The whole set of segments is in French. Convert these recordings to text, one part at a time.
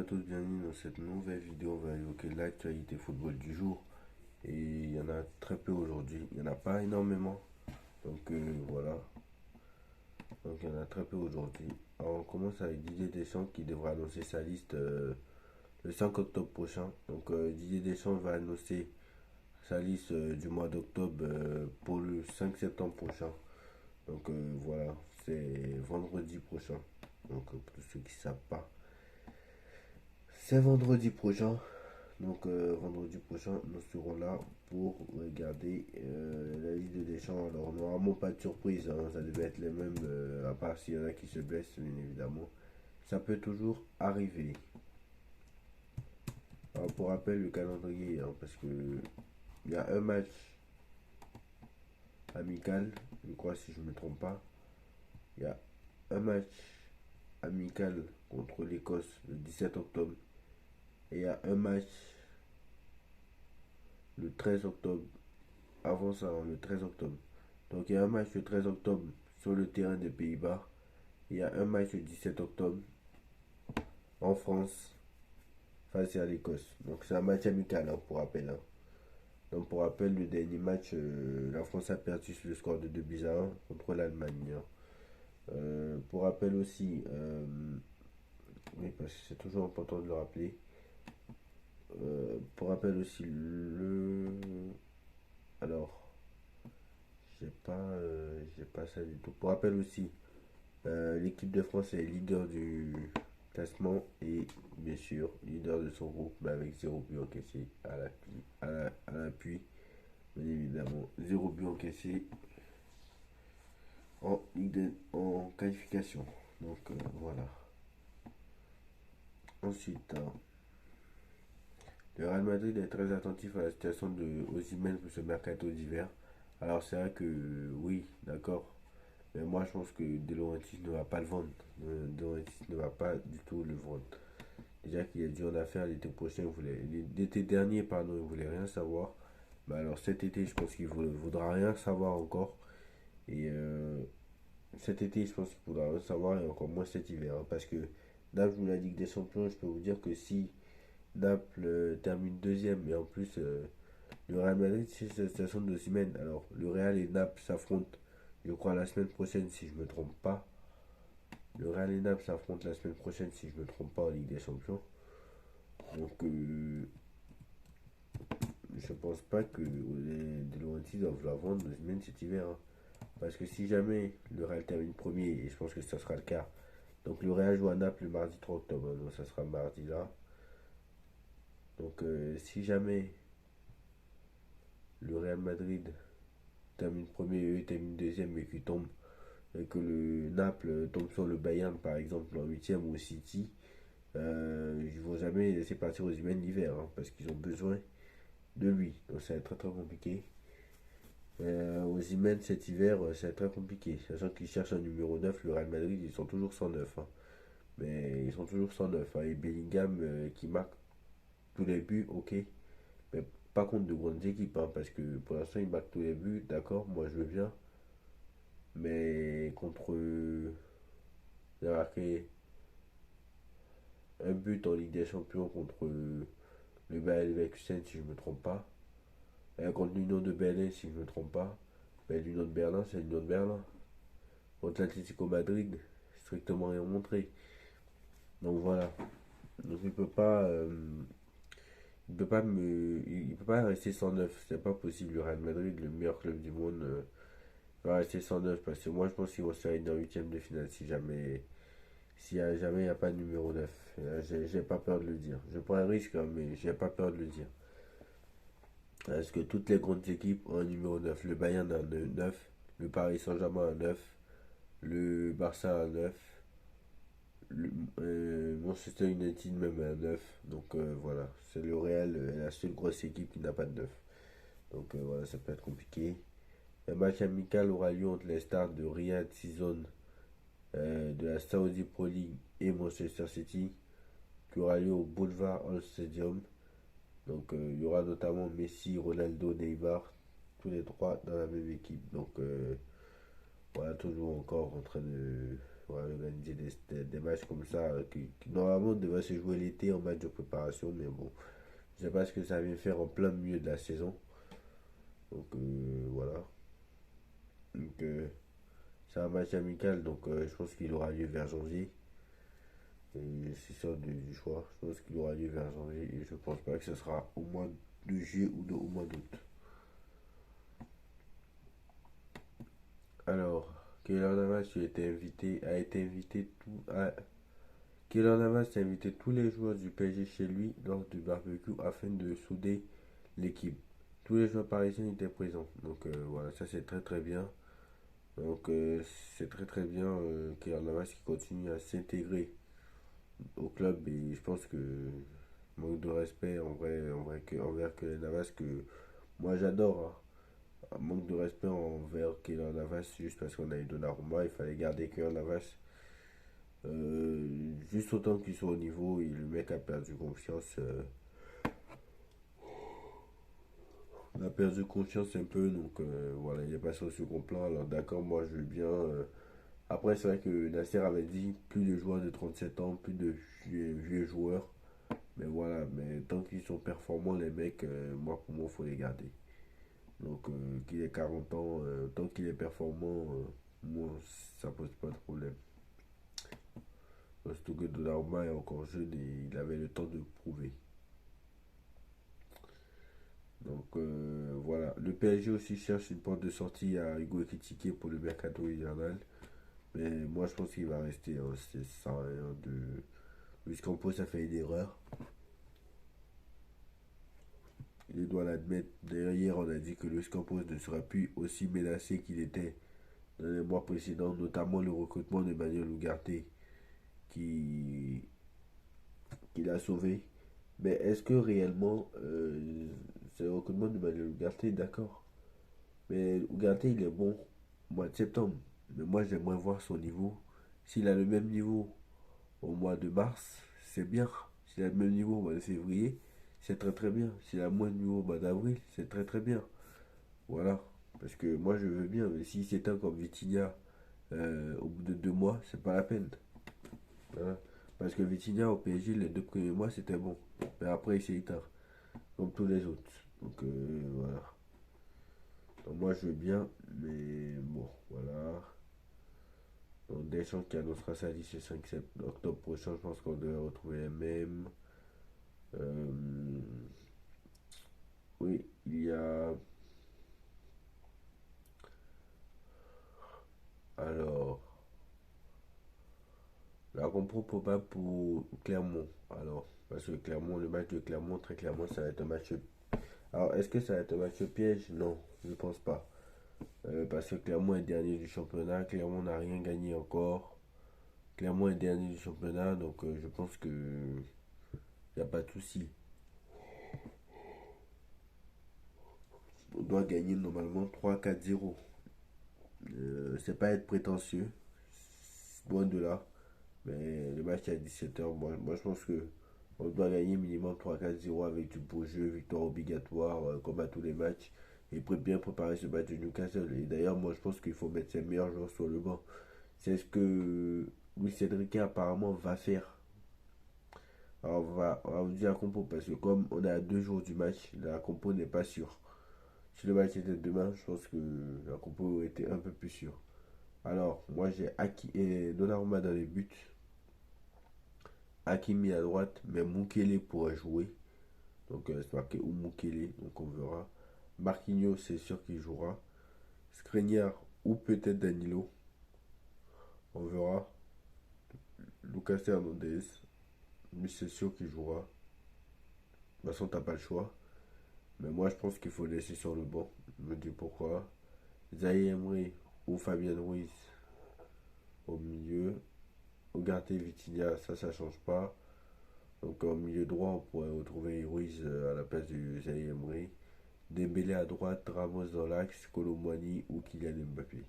tous, bienvenue dans cette nouvelle vidéo. On va évoquer l'actualité football du jour. Et il y en a très peu aujourd'hui. Il n'y en a pas énormément. Donc voilà. Donc il y en a très peu aujourd'hui. Alors on commence avec Didier Deschamps qui devra annoncer sa liste le 5 octobre prochain. Donc Didier Deschamps va annoncer sa liste du mois d'octobre pour le 5 septembre prochain. Donc voilà, c'est vendredi prochain. Donc pour ceux qui ne savent pas, c'est vendredi prochain. Donc vendredi prochain, nous serons là pour regarder la liste de Deschamps. Alors normalement pas de surprise, hein, ça devait être les mêmes, à part s'il y en a qui se blessent, bien évidemment. Ça peut toujours arriver. Alors pour rappel, le calendrier, hein, parce que il y a un match amical, je crois si je ne me trompe pas. Il y a un match amical contre l'Écosse le 17 octobre. Et il y a un match le 13 octobre. Avant ça, hein, le 13 octobre. Donc il y a un match le 13 octobre sur le terrain des Pays-Bas. Il y a un match le 17 octobre en France face à l'Écosse. Donc c'est un match amical, hein, pour rappel, hein. Donc pour rappel, le dernier match, la France a perdu sur le score de 2 buts à 1 contre l'Allemagne, hein. Pour rappel aussi, oui, parce que c'est toujours important de le rappeler. Pour rappel aussi, alors, j'ai pas ça du tout. Pour rappel aussi, l'équipe de France est leader du classement et bien sûr leader de son groupe, mais avec 0 but encaissé à l'appui, bien évidemment. 0 but encaissé en qualification. Donc voilà. Ensuite, hein, le Real Madrid est très attentif à la situation de Osimhen pour ce mercato d'hiver. Alors c'est vrai que oui, d'accord. Mais moi je pense que De Laurentiis ne va pas le vendre. De Laurentiis ne va pas du tout le vendre. Déjà qu'il a dû en affaire l'été prochain, l'été dernier, pardon, il voulait rien savoir. Mais alors cet été, je pense qu'il ne voudra rien savoir encore. Et cet été, je pense qu'il ne voudra rien savoir et encore moins cet hiver, hein, parce que Naples joue la Ligue des Champions. Je peux vous dire que si Naples termine deuxième et en plus le Real Madrid, c'est la situation de semaine. Alors le Real et Naples s'affrontent, je crois, la semaine prochaine si je ne me trompe pas. Le Real et Naples s'affrontent la semaine prochaine si je ne me trompe pas en Ligue des Champions. Donc je pense pas que les De Laurentiis doivent la vendre même cet hiver, hein. Parce que si jamais le Real termine premier, et je pense que ça sera le cas, donc le Real joue à Naples le mardi 3 octobre, hein, donc ça sera mardi là. Donc si jamais le Real Madrid termine premier et eux terminent deuxième et que le Naples tombe sur le Bayern par exemple en huitième ou City, ils vont jamais laisser partir aux humains l'hiver, hein, parce qu'ils ont besoin de lui. Donc ça va être très très compliqué. Aux Osimhen cet hiver, ça va être très compliqué. Sachant qu'ils cherchent un numéro 9, le Real Madrid, ils sont toujours 109, hein. Mais ils sont toujours 109, hein. Et Bellingham qui marque tous les buts, ok. Mais pas contre de grandes équipes, hein, parce que pour l'instant il marque tous les buts, d'accord, moi je veux bien. Mais contre. Il a marqué un but en Ligue des Champions contre le Bayer Leverkusen, si je ne me trompe pas. Et contre l'Union de Berlin, si je ne me trompe pas. Mais l'Union de Berlin, c'est l'Union de Berlin. Contre l'Atlético Madrid, strictement rien montré. Donc voilà. Donc il peut pas rester 109. C'est pas possible. Le Real Madrid, le meilleur club du monde, va rester 109 parce que moi je pense qu'ils vont se faire une huitième de finale si jamais il n'y a pas de numéro 9. J'ai pas peur de le dire. Je prends un risque, hein, mais j'ai pas peur de le dire. Parce que toutes les grandes équipes ont un numéro 9. Le Bayern a un 9, le Paris Saint-Germain a un 9, le Barça a un 9, le Manchester United même a un 9. Donc voilà, c'est le Real, la seule grosse équipe qui n'a pas de 9. Donc voilà, ça peut être compliqué. Un match amical aura lieu entre les stars de Riyad Season de la Saudi Pro League et Manchester City, qui aura lieu au Boulevard All Stadium. Donc il y aura notamment Messi, Ronaldo, Neymar, tous les trois dans la même équipe. Donc voilà, toujours encore en train de voilà, organiser des matchs comme ça qui normalement devraient se jouer l'été en match de préparation, mais bon, je sais pas ce que ça vient faire en plein milieu de la saison. Donc voilà. Donc c'est un match amical, donc je pense qu'il aura lieu vers janvier. Et c'est ça du choix. Je pense qu'il aura lieu vers janvier et je pense pas que ce sera au mois de juillet ou au mois d'août. Alors, Keylor Navas a été invité Keylor Navas a invité tous les joueurs du PSG chez lui lors du barbecue afin de souder l'équipe. Tous les joueurs parisiens étaient présents. Donc voilà, ça c'est très très bien. Donc c'est très très bien Keylor Navas qui continue à s'intégrer au club et je pense que manque de respect envers Keylor Navas que moi j'adore, hein. Un manque de respect envers Keylor Navas juste parce qu'on a eu Donnarumma, il fallait garder Keylor Navas juste autant qu'il soit au niveau et le mec a perdu confiance. On a perdu confiance un peu, donc voilà, il est passé au second plan. Alors d'accord, moi je veux bien. Après, c'est vrai que Nasser avait dit plus de joueurs de 37 ans, plus de vieux joueurs. Mais voilà, mais tant qu'ils sont performants, les mecs, moi pour moi, il faut les garder. Donc qu'il ait 40 ans, tant qu'il est performant, moi ça pose pas de problème. Surtout que Donnarumma est encore jeune et il avait le temps de prouver. Donc voilà, le PSG aussi cherche une porte de sortie à Hugo Ekitike pour le mercato hivernal. Mais moi je pense qu'il va rester, hein. C'est ça rien de. Luis Campos a fait une erreur. Il doit l'admettre. D'ailleurs hier on a dit que Luis Campos ne sera plus aussi menacé qu'il était dans les mois précédents, notamment le recrutement de Manuel Ugarte qui, qui l'a sauvé. Mais est-ce que réellement c'est le recrutement de Manuel Ugarte, d'accord. Mais Ugarte, il est bon au mois de septembre. Mais moi, j'aimerais voir son niveau. S'il a le même niveau au mois de mars, c'est bien. S'il a le même niveau au mois de février, c'est très très bien. S'il a moins de niveau au mois d'avril, c'est très très bien. Voilà. Parce que moi, je veux bien. Mais s'il s'éteint comme Vitinha au bout de 2 mois, c'est pas la peine. Voilà. Parce que Vitinha au PSG, les 2 premiers mois, c'était bon. Mais après, il s'est éteint. Comme tous les autres. Donc voilà. Donc moi je veux bien, mais bon, voilà. Donc Deschamps qui annoncera sa liste le 5 octobre prochain, je pense qu'on devrait retrouver les mêmes. Euh, oui, il y a. Alors, la compro probable pour Clermont. Alors, parce que Clermont, le match de Clermont, très clairement, ça va être un match. Alors, est-ce que ça va être un match piège? Non, je ne pense pas. Parce que Clermont est dernier du championnat, Clermont n'a rien gagné encore. Clermont est dernier du championnat, donc je pense que il n'y a pas de souci. On doit gagner normalement 3-4-0. C'est pas être prétentieux, loin de là. Mais le match est à 17h. Moi, je pense que on doit gagner minimum 3-4-0 avec du beau jeu, victoire obligatoire, comme à tous les matchs. Et bien préparer ce match de Newcastle. Et d'ailleurs, moi, je pense qu'il faut mettre ses meilleurs joueurs sur le banc. C'est ce que Luis Enrique apparemment va faire. Alors, on va vous dire la compo parce que comme on est à 2 jours du match, la compo n'est pas sûre. Si le match était demain, je pense que la compo aurait été un peu plus sûre. Alors, moi j'ai Aki et Donnarumma dans les buts. Hakimi à droite, mais Mukele pourrait jouer. Donc c'est marqué ou Mukele, donc on verra. Marquinhos, c'est sûr qu'il jouera. Skriniar ou peut-être Danilo, on verra. Lucas Hernandez, lui c'est sûr qu'il jouera. De toute façon, t'as pas le choix. Mais moi je pense qu'il faut le laisser sur le banc. Je me dis pourquoi. Zaïre Emery ou Fabien Ruiz au milieu. Ugarte et Vitinha, ça change pas. Donc au milieu droit, on pourrait retrouver Ruiz à la place de Zaïre Emery. Dembélé à droite, Ramos dans l'axe, Colomboigny ou Kylian Mbappé.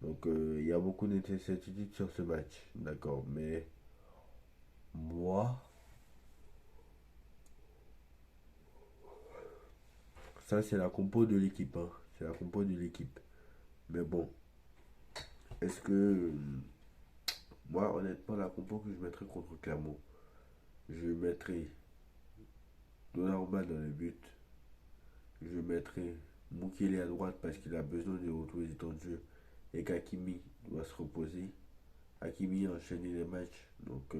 Donc il y a beaucoup d'incertitudes sur ce match, d'accord. Mais moi, ça c'est la compo de l'équipe, hein. C'est la compo de l'équipe. Mais bon, est-ce que Moi, honnêtement, la compo que je mettrais contre Clermont, je mettrais Donnarumma dans le but. Je mettrais Mukele à droite parce qu'il a besoin de retrouver du temps de jeu et qu'Hakimi doit se reposer. Hakimi a enchaîné les matchs, donc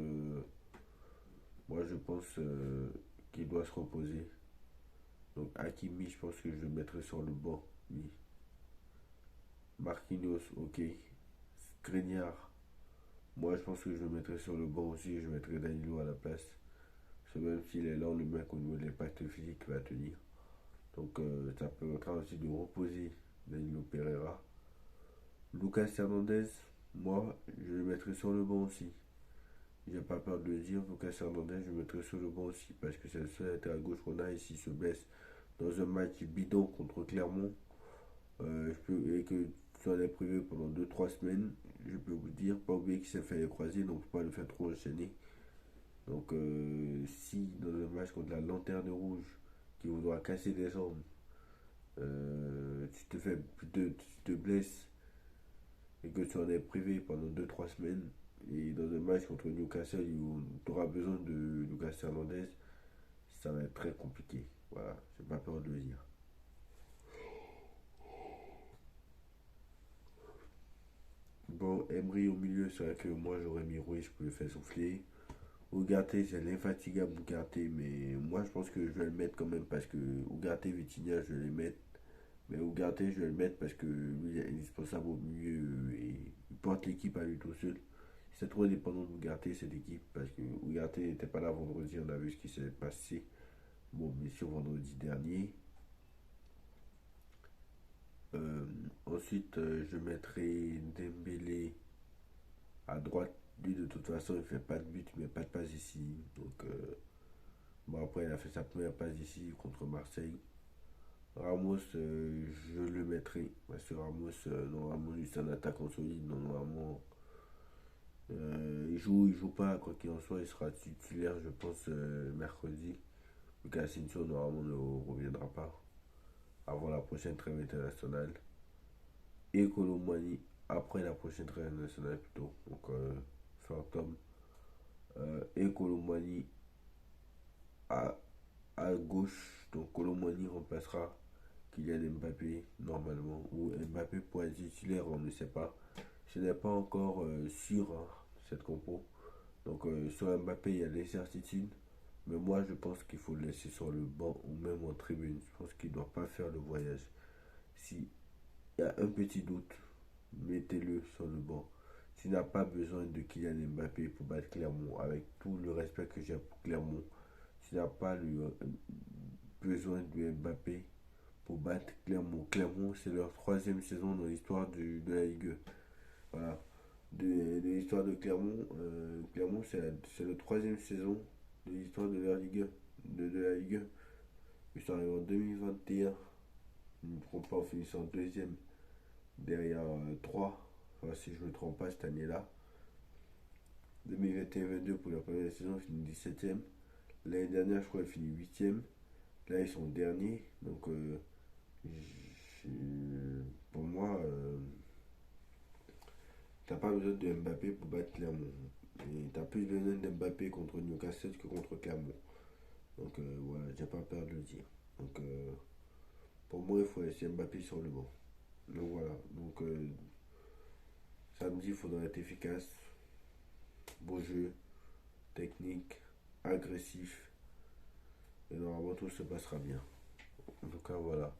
moi je pense qu'il doit se reposer. Donc Hakimi, je pense que je le mettrai sur le banc. Oui. Marquinhos, ok. Skriniar, moi je pense que je le mettrai sur le banc aussi. Je mettrai Danilo à la place. Parce que même s'il est là, le mec au niveau de l'impact physique va tenir. Donc ça permettra aussi de reposer Danilo Pereira. Lucas Hernandez, moi je le mettrai sur le banc aussi. J'ai pas peur de le dire, Lucas Hernandez, je le mettrai sur le banc aussi parce que c'est le seul à gauche qu'on a et s'il se blesse dans un match bidon contre Clermont et que tu en es privé pendant 2 3 semaines, je peux vous dire, pas oublier qu'il s'est fait les croisés, donc faut pas le faire trop enchaîner. Donc si dans un match contre la Lanterne Rouge qui voudra casser des jambes, tu te blesses et que tu en es privé pendant 2 3 semaines, et dans un match contre Newcastle où tu auras besoin de Lucas Hernandez, ça va être très compliqué. Voilà, j'ai pas peur de le dire. Bon, Emery au milieu, c'est vrai que moi j'aurais mis Ruiz pour le faire souffler. Ugarte, c'est l'infatigable Ugarte, mais moi je pense que je vais le mettre quand même parce que Ugarte, Vitinha, je vais les mettre. Mais Ugarte, je vais le mettre parce que lui, il est indispensable au milieu et il porte l'équipe à lui tout seul. C'est trop dépendant de Ugarte, cette équipe, parce que Ugarte n'était pas là vendredi, on a vu ce qui s'est passé. Bon, mais sur vendredi dernier. Euh, Ensuite, je mettrai Dembélé à droite. Lui, de toute façon, il fait pas de but, mais pas de passe ici. Donc, bon, après, il a fait sa première passe ici contre Marseille. Ramos, je le mettrai. Parce que Ramos, normalement, lui, c'est un attaquant solide. Normalement, il joue pas. Quoi qu'il en soit, il sera titulaire, je pense, mercredi. Lucas Asensio, normalement, ne reviendra pas avant la prochaine trêve internationale. Et Colomani après la prochaine trêve nationale plutôt. Donc fin octobre. Et Colomani à, à gauche. Donc Colomani remplacera Kylian Mbappé normalement. Ou Mbappé pour être titulaire, on ne sait pas. Ce n'est pas encore sûr hein, cette compo. Donc sur Mbappé, il y a des certitudes. Mais moi, je pense qu'il faut le laisser sur le banc ou même en tribune. Je pense qu'il ne doit pas faire le voyage. S'il y a un petit doute, mettez-le sur le banc. Tu n'as pas besoin de Kylian Mbappé pour battre Clermont. Avec tout le respect que j'ai pour Clermont, tu n'as pas besoin de Mbappé pour battre Clermont. Clermont, c'est leur troisième saison dans l'histoire de la Ligue 1. Voilà. De l'histoire de Clermont, Clermont, c'est la troisième saison de l'histoire de la Ligue 1. De la Ligue 1. Ils sont arrivés en 2021. Je ne me trompe pas, en finissant deuxième derrière 3. Enfin, si je ne me trompe pas cette année-là. 2021-22 pour la première saison, ils finissent 17e. L'année dernière, je crois, ils finissent 8e. Là, ils sont derniers. Donc, pour moi, t'as pas besoin de Mbappé pour battre Clermont. Et t'as plus besoin d'Mbappé contre Newcastle que contre Clermont. Donc, voilà, j'ai pas peur de le dire. Donc, pour moi, il faut laisser Mbappé sur le banc. Donc, voilà. Donc, samedi, il faudra être efficace. Beau jeu, technique, agressif. Et normalement, tout se passera bien. En tout cas, voilà.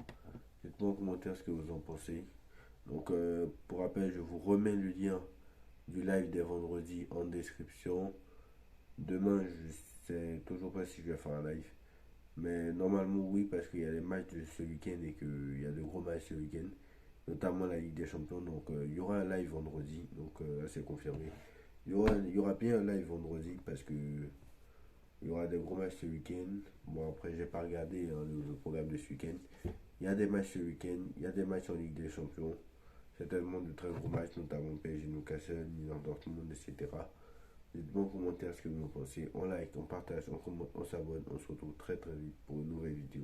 Dites-moi en commentaire ce que vous en pensez. Donc, pour rappel, je vous remets le lien du live des vendredis en description. Demain, je sais toujours pas si je vais faire un live. Mais normalement, oui, parce qu'il y a les matchs de ce week-end et qu'il y a de gros matchs ce week-end. Notamment la Ligue des Champions. Donc, il y aura un live vendredi. Donc, là, c'est confirmé. Il y aura bien un live vendredi parce que il y aura des gros matchs ce week-end. Bon, après, j'ai pas regardé hein, le programme de ce week-end. Il y a des matchs ce week-end. Il y a des matchs en Ligue des Champions. C'est tellement de très gros matchs, notamment PSG Newcastle, Milan Dortmund, etc. Dites-moi en commentaire ce que vous en pensez. On like, on partage, on commente, on s'abonne. On se retrouve très très vite pour une nouvelle vidéo.